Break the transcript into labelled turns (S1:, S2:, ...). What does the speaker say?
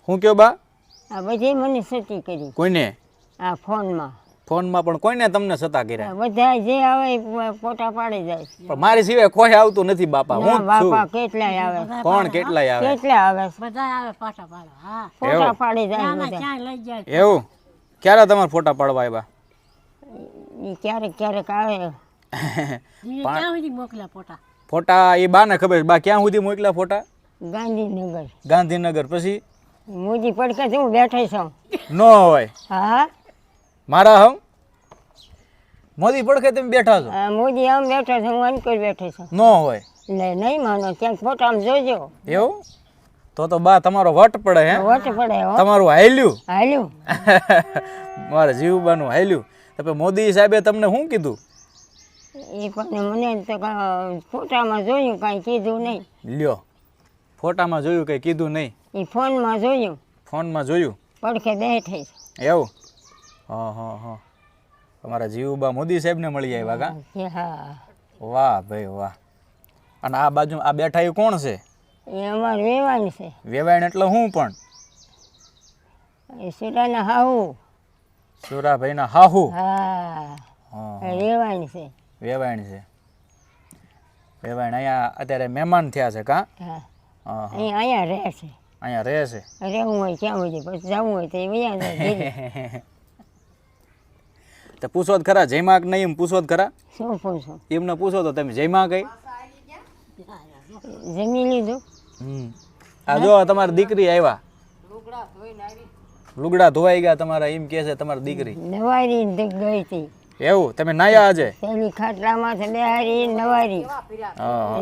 S1: શું કયો બા?
S2: આ બધી મને સતી કરી
S1: કોઈને?
S2: આ ફોનમાં
S1: ફોનમાં પણ કોઈને તમને સતા કર્યા?
S2: બધા જે આવે એ ફોટા પાડી જાય.
S1: પણ મારી સિવાય કોઈ આવતું નથી બાપા.
S2: ના
S1: હું
S2: બાપા
S1: છું.
S2: કેટલાય આવે.
S1: કોણ કેટલાય આવે?
S2: કેટલા આવે
S3: બધા આવે ફોટા પાડવા. હા
S2: ફોટા પાડી જાય
S3: ક્યાંના
S2: બધા.
S3: ક્યાં લઈ જાય.
S1: એવું? ક્યારે તમારે ફોટા પાડવા આવ્યા?
S2: ઈ ક્યારેક ક્યારેક આવે.
S3: ઈ ક્યાં સુધી મોકલ્યા ફોટા?
S1: ફોટા એ બાને ખબર. બા ક્યાં સુધી મોકલ્યા ફોટા?
S2: ગાંધીનગર.
S1: ગાંધીનગર. પછી
S2: મોદી પડકે હું બેઠી છું.
S1: ન હોય
S2: હા
S1: મારા હમ મોદી પડખે તમે બેઠા છો?
S2: આ મોદી આમ બેઠો છે, હું અનકોર બેઠી છું.
S1: ન હોય
S2: એટલે નહીં માનો ક્યાંક ફોટામાં જોજો.
S1: એવું? તો બા તમારો વટ પડે હે?
S2: વટ પડે હો.
S1: તમારું હાલ્યું?
S2: હાલ્યું.
S1: મારા જીવબાનું હાલ્યું. તો મોદી સાહેબે તમને શું કીધું?
S2: એ પણ મને તો ફોટામાં જોયું કાંઈ કીધું નહીં.
S1: લ્યો, ફોટામાં જોયું કંઈ કીધું નહીં?
S2: એ ફોનમાં જોયું.
S1: ફોનમાં જોયું?
S2: પડખે બેઠી છે.
S1: એવું? હા હા હા. તમારા જીવબા મોદી સાહેબને મળી આવ્યા કા?
S2: કે હા
S1: વાહ ભાઈ વાહ. અને આ બાજુ આ બેઠા એ કોણ છે?
S2: એ અમારું વેવાણ છે.
S1: વેવાણ એટલે હું પણ?
S2: એ સુરાના હાહુ.
S1: સુરાભાઈના હાહુ?
S2: હા
S1: હા
S2: વેવાણ છે.
S1: વેવાણ છે. વેવાણ અહીંયા અત્યારે મહેમાન થયા છે કા?
S2: હા
S1: હા હા.
S2: અહીંયા રહે છે.
S1: અહીંયા રહે છે?
S2: રહેવું હોય ક્યાં હોય પછી જવું હોય તો એ વયા જાય.
S1: તો પૂછો જ ખરા જયમાં કે નહીં એમ પૂછો જ ખરા?
S2: શું પૂછું?
S1: એમને પૂછો તો તમે જયમાં કઈ?
S2: જમી લીધું.
S1: આ જો તમારી દીકરી આવ્યા. લુગડા ધોવાઈ ગયા તમારા એમ કે છે તમારી દીકરી?
S2: નવારી ગઈ હતી.
S1: એવું? તમે નાયા આજે?
S2: પેલી ખાટલામાં બેહારી નવારી.
S1: હા